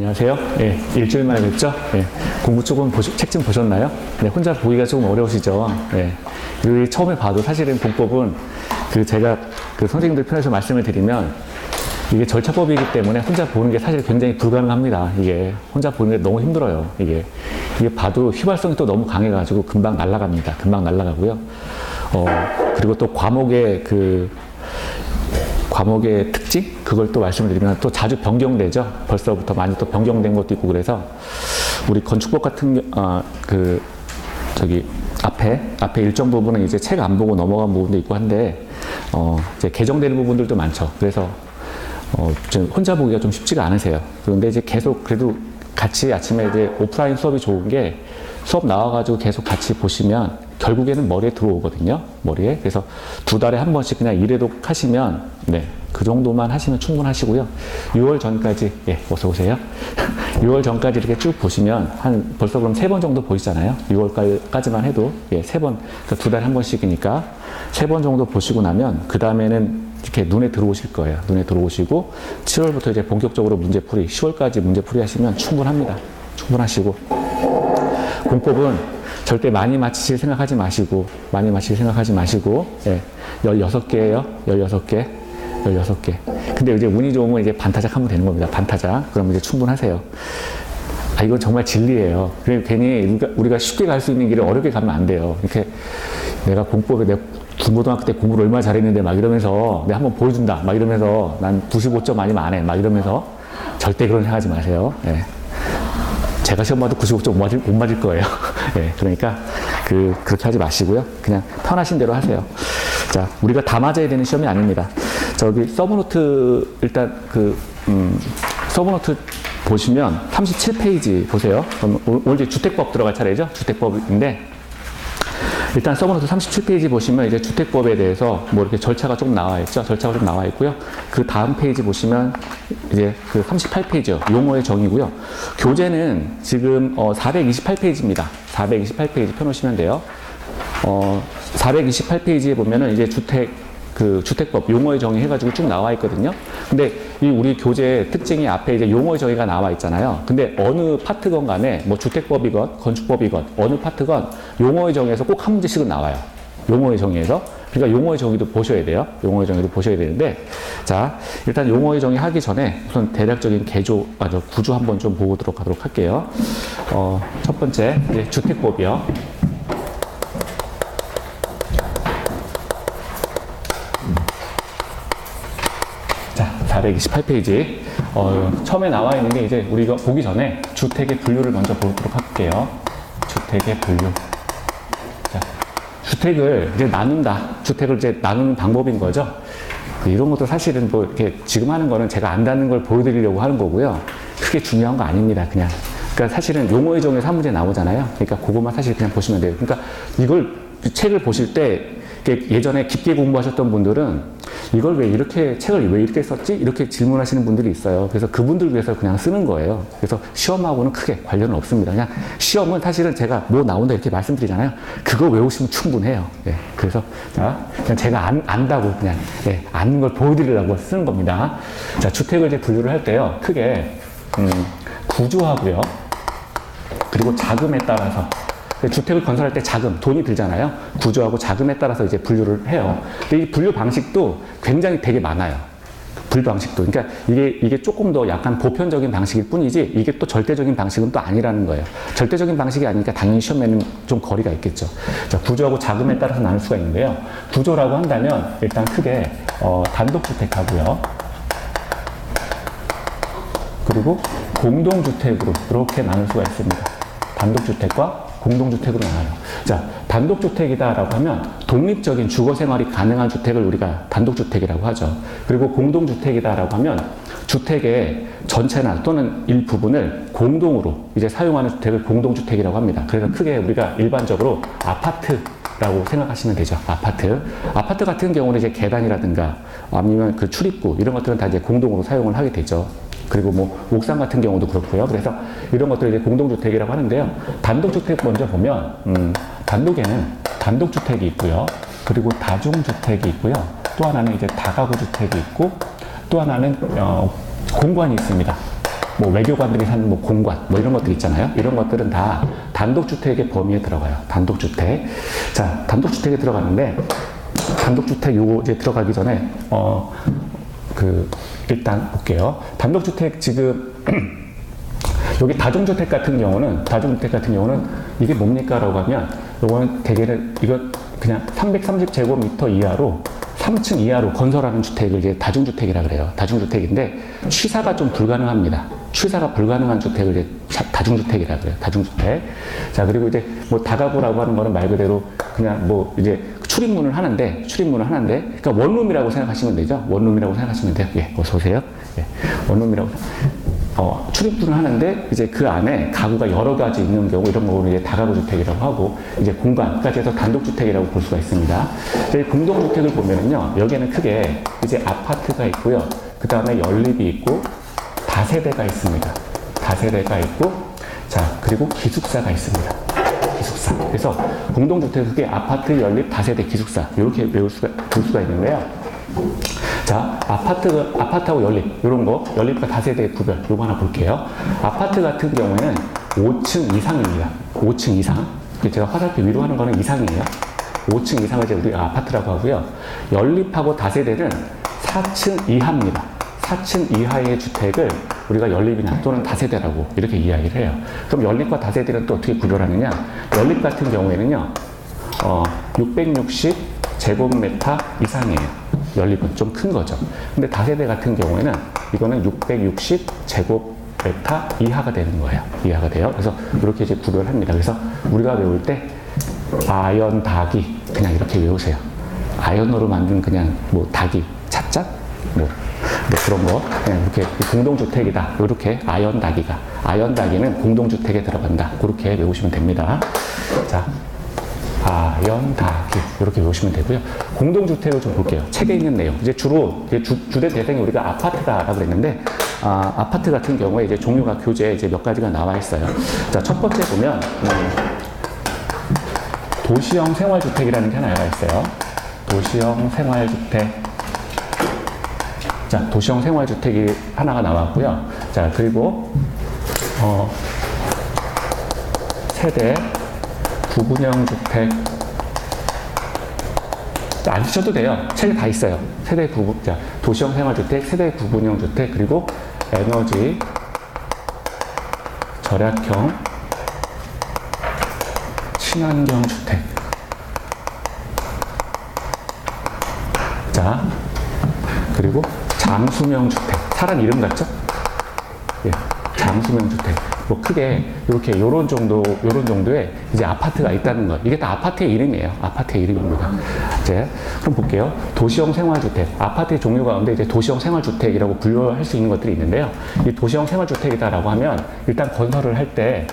안녕하세요. 예, 일주일 만에 뵙죠. 예, 공부 조금 책 좀 보셨나요? 네, 혼자 보기가 조금 어려우시죠. 예, 그리고 처음에 봐도 사실은 공법은 제가 선생님들 편에서 말씀을 드리면 이게 절차법이기 때문에 혼자 보는 게 사실 굉장히 불가능합니다. 이게 혼자 보는 게 너무 힘들어요. 이게 봐도 휘발성이 또 너무 강해가지고 금방 날아갑니다. 금방 날아가고요. 그리고 또 과목의 특징? 그걸 또 말씀을 드리면 또 자주 변경되죠. 벌써부터 많이 또 변경된 것도 있고 그래서 우리 건축법 같은 앞에 일정 부분은 이제 책 안 보고 넘어간 부분도 있고 한데 이제 개정되는 부분들도 많죠. 그래서 좀 혼자 보기가 좀 쉽지가 않으세요. 그런데 이제 계속 그래도 같이 아침에 이제 오프라인 수업이 좋은 게 수업 나와가지고 계속 같이 보시면 결국에는 머리에 들어오거든요. 머리에. 그래서 2달에 한 번씩 그냥 1회독 하시면, 네. 그 정도만 하시면 충분하시고요. 6월 전까지, 예, 어서오세요. 6월 전까지 이렇게 쭉 보시면, 벌써 그럼 3번 정도 보시잖아요. 6월까지만 해도, 예, 3번, 그러니까 2달에 한 번씩이니까 3번 정도 보시고 나면, 그 다음에는 이렇게 눈에 들어오실 거예요. 눈에 들어오시고, 7월부터 이제 본격적으로 문제풀이, 10월까지 문제풀이 하시면 충분합니다. 충분하시고. 공법은 절대 많이 맞히실 생각하지 마시고, 예, 16개예요. 16개. 근데 이제 운이 좋으면 이제 반타작 하면 되는 겁니다. 반타작. 그러면 이제 충분하세요. 이건 정말 진리예요. 괜히 우리가 쉽게 갈 수 있는 길을 어렵게 가면 안 돼요. 이렇게 내가 공법에 중고등학교 때 공부를 얼마나 잘했는데 막 이러면서 내가 한번 보여준다. 막 이러면서 난 95점 아니면 안 해. 막 이러면서 절대 그런 생각 하지 마세요. 예. 제가 시험 봐도 95점 못 맞을 거예요. 예, 그러니까 그렇게 하지 마시고요. 그냥 편하신 대로 하세요. 자, 우리가 다 맞아야 되는 시험이 아닙니다. 저기 서브노트 일단 서브노트 보시면 37페이지 보세요. 그럼 오늘 이제 주택법 들어갈 차례죠. 주택법인데 일단 서브노트 37페이지 보시면 이제 주택법에 대해서 뭐 이렇게 절차가 조금 나와 있죠. 절차가 좀 나와 있고요. 그 다음 페이지 보시면 이제 38페이지요. 용어의 정의고요. 교재는 지금 428페이지입니다. 428페이지 펴놓으시면 돼요. 428페이지에 보면은 이제 주택법 용어의 정의 해가지고 쭉 나와 있거든요. 근데 이 우리 교재 특징이 앞에 이제 용어의 정의가 나와 있잖아요. 근데 어느 파트건 간에 뭐 주택법이건 건축법이건 어느 파트건 용어의 정의에서 꼭 한 문제씩은 나와요. 용어의 정의에서. 그러니까 용어의 정의도 보셔야 돼요. 용어의 정의도 보셔야 되는데 자, 일단 용어의 정의 하기 전에 우선 대략적인 구조 한번 좀 보도록 하도록 할게요. 첫 번째 이제 주택법이요. 자, 428페이지. 처음에 나와 있는 게 이제 우리가 보기 전에 주택의 분류를 먼저 보도록 할게요. 주택의 분류. 자, 주택을 이제 주택을 이제 나누는 방법인 거죠. 이런 것도 사실은 뭐 이렇게 지금 하는 거는 제가 안다는 걸 보여드리려고 하는 거고요. 크게 중요한 거 아닙니다. 그러니까 사실은 용어의 정의에서 한 문제 나오잖아요. 그러니까 그것만 사실 그냥 보시면 돼요. 그러니까 책을 보실 때 예전에 깊게 공부하셨던 분들은 이걸 책을 왜 이렇게 썼지? 이렇게 질문하시는 분들이 있어요. 그래서 그분들 위해서 그냥 쓰는 거예요. 그래서 시험하고는 크게 관련은 없습니다. 그냥 시험은 사실은 제가 뭐 나온다 이렇게 말씀드리잖아요. 그거 외우시면 충분해요. 예, 그래서 그냥 제가 안다고 그냥 아는 걸 보여드리려고 쓰는 겁니다. 자, 주택을 이제 분류를 할 때요. 크게 구조하고요. 그리고 자금에 따라서 주택을 건설할 때 돈이 들잖아요. 구조하고 자금에 따라서 이제 분류를 해요. 근데 이 분류 방식도 굉장히 되게 많아요. 분류 방식도. 그러니까 이게 조금 더 약간 보편적인 방식일 뿐이지 이게 또 절대적인 방식은 또 아니라는 거예요. 절대적인 방식이 아니니까 당연히 시험에는 좀 거리가 있겠죠. 자, 구조하고 자금에 따라서 나눌 수가 있는데요. 구조라고 한다면 일단 크게 단독주택하고요. 그리고 공동주택으로 이렇게 나눌 수가 있습니다. 단독주택과 공동주택으로 나와요. 자, 단독주택이다라고 하면 독립적인 주거생활이 가능한 주택을 우리가 단독주택이라고 하죠. 그리고 공동주택이다라고 하면 주택의 전체나 또는 일부분을 공동으로 이제 사용하는 주택을 공동주택이라고 합니다. 그래서 크게 우리가 일반적으로 아파트라고 생각하시면 되죠. 아파트 같은 경우는 이제 계단이라든가 아니면 그 출입구 이런 것들은 다 이제 공동으로 사용을 하게 되죠. 그리고 뭐 옥상 같은 경우도 그렇고요. 그래서 이런 것들을 이제 공동주택이라고 하는데요. 단독주택 먼저 보면 단독에는 단독주택이 있고요. 그리고 다중주택이 있고요. 또 하나는 이제 다가구주택이 있고 또 하나는 공관이 있습니다. 뭐 외교관들이 사는 뭐 공관, 뭐 이런 것들 있잖아요. 이런 것들은 다 단독주택의 범위에 들어가요. 단독주택. 자, 단독주택에 들어가는데, 단독주택 요거 이제 들어가기 전에, 일단 볼게요. 단독주택 지금, 여기 다중주택 같은 경우는 이게 뭡니까? 라고 하면, 요거는 대개는, 이거 그냥 330제곱미터 이하로 3층 이하로 건설하는 주택을 이제 다중주택이라 그래요. 다중주택인데 취사가 좀 불가능합니다. 취사가 불가능한 주택을 이제 다중주택이라 그래요. 다중주택. 자, 그리고 이제 뭐 다가구라고 하는 거는 말 그대로 그냥 뭐 이제 출입문을 하는데, 그러니까 원룸이라고 생각하시면 되죠. 원룸이라고 생각하시면 돼요. 예, 어서 오세요. 예, 원룸이라고. 출입문을 하는데 이제 그 안에 가구가 여러 가지 있는 경우 이런 거는 이제 다가구 주택이라고 하고 이제 공간까지 해서 단독주택이라고 볼 수가 있습니다. 저희 공동주택을 보면은요, 여기에는 크게 이제 아파트가 있고요. 그 다음에 연립이 있고 다세대가 있습니다. 다세대가 있고, 자, 그리고 기숙사가 있습니다. 기숙사. 그래서 공동주택 크게 아파트, 연립, 다세대, 기숙사 이렇게 볼 수가 있는데요. 자, 아파트하고 연립, 요런 거, 연립과 다세대 구별, 요거 하나 볼게요. 아파트 같은 경우에는 5층 이상입니다. 5층 이상. 제가 화살표 위로 하는 거는 이상이에요. 5층 이상을 이제 우리가 아파트라고 하고요. 연립하고 다세대는 4층 이하입니다. 4층 이하의 주택을 우리가 연립이나 또는 다세대라고 이렇게 이야기를 해요. 그럼 연립과 다세대는 또 어떻게 구별하느냐? 연립 같은 경우에는요, 660제곱미터 이상이에요. 연립은 좀 큰 거죠. 근데 다세대 같은 경우에는 이거는 660제곱미터 이하가 되는 거예요. 이하가 돼요. 그래서 이렇게 이제 구별을 합니다. 그래서 우리가 외울 때 아연 닭이 그냥 이렇게 외우세요. 아연으로 만든 그냥 뭐 닭이 찻잔? 뭐 그런 거 그냥 이렇게 공동주택이다. 이렇게 아연 닭이는 공동주택에 들어간다. 그렇게 외우시면 됩니다. 자. 아연다기 이렇게 외우시면 되고요. 공동주택을 좀 볼게요. 책에 있는 내용. 이제 주로 주된 대상이 우리가 아파트다라고 그랬는데, 아파트 같은 경우에 이제 종류가 교재에 이제 몇 가지가 나와 있어요. 자, 첫 번째 보면 도시형 생활주택이라는 게 하나가 있어요. 도시형 생활주택. 자, 도시형 생활주택이 하나가 나왔고요. 자, 그리고 세대 구분형 주택. 안 쓰셔도 돼요. 책에 다 있어요. 자, 도시형 생활주택, 세대 구분형 주택, 그리고 에너지 절약형 친환경 주택. 자, 그리고 장수명 주택. 사람 이름 같죠? 예, 장수명 주택. 뭐 크게 이렇게 요런 정도의 이제 아파트가 있다는 것. 이게 다 아파트의 이름이에요. 아파트의 이름입니다. 이제 그럼 볼게요. 도시형 생활주택. 아파트의 종류 가운데 이제 도시형 생활주택이라고 분류할 수 있는 것들이 있는데요. 이 도시형 생활주택이다라고 하면 일단 건설을 할 때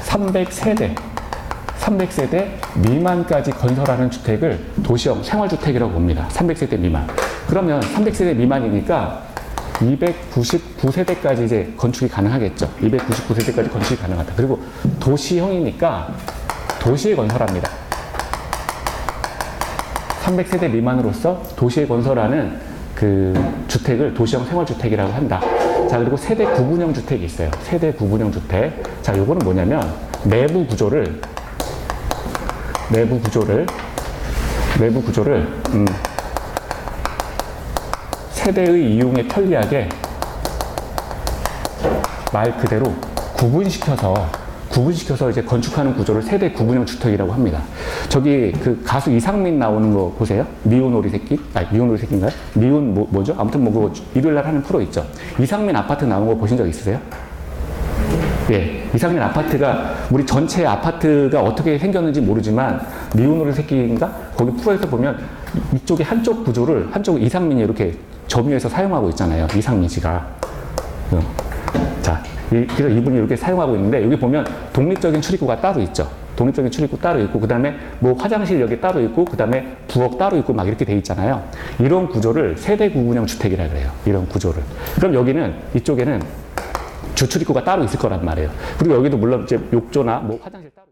300세대 미만까지 건설하는 주택을 도시형 생활주택이라고 봅니다. 300세대 미만. 그러면 300세대 미만이니까 299세대까지 이제 건축이 가능하겠죠. 299세대까지 건축이 가능하다. 그리고 도시형이니까 도시에 건설합니다. 300세대 미만으로서 도시에 건설하는 그 주택을 도시형 생활주택이라고 한다. 자, 그리고 세대 구분형 주택이 있어요. 세대 구분형 주택. 자, 요거는 뭐냐면 내부 구조를 세대의 이용에 편리하게 말 그대로 구분시켜서 이제 건축하는 구조를 세대 구분형 주택이라고 합니다. 저기 그 가수 이상민 나오는 거 보세요. 미운 오리 새끼? 미운 오리 새끼인가요? 미운 뭐죠? 아무튼 뭐 그거 일요일날 하는 프로 있죠. 이상민 아파트 나온 거 보신 적 있으세요? 예, 이상민 아파트가 우리 전체 아파트가 어떻게 생겼는지 모르지만 미운 오리 새끼인가? 거기 프로에서 보면 이쪽에 한쪽 이상민이 이렇게 점유해서 사용하고 있잖아요. 이상민 씨가. 자, 그래서 이분이 이렇게 사용하고 있는데 여기 보면 독립적인 출입구가 따로 있죠. 독립적인 출입구 따로 있고 그 다음에 뭐 화장실 여기 따로 있고 그 다음에 부엌 따로 있고 막 이렇게 돼 있잖아요. 이런 구조를 세대 구분형 주택이라 그래요. 이런 구조를. 그럼 이쪽에는 주 출입구가 따로 있을 거란 말이에요. 그리고 여기도 물론 이제 욕조나 뭐 화장실 따로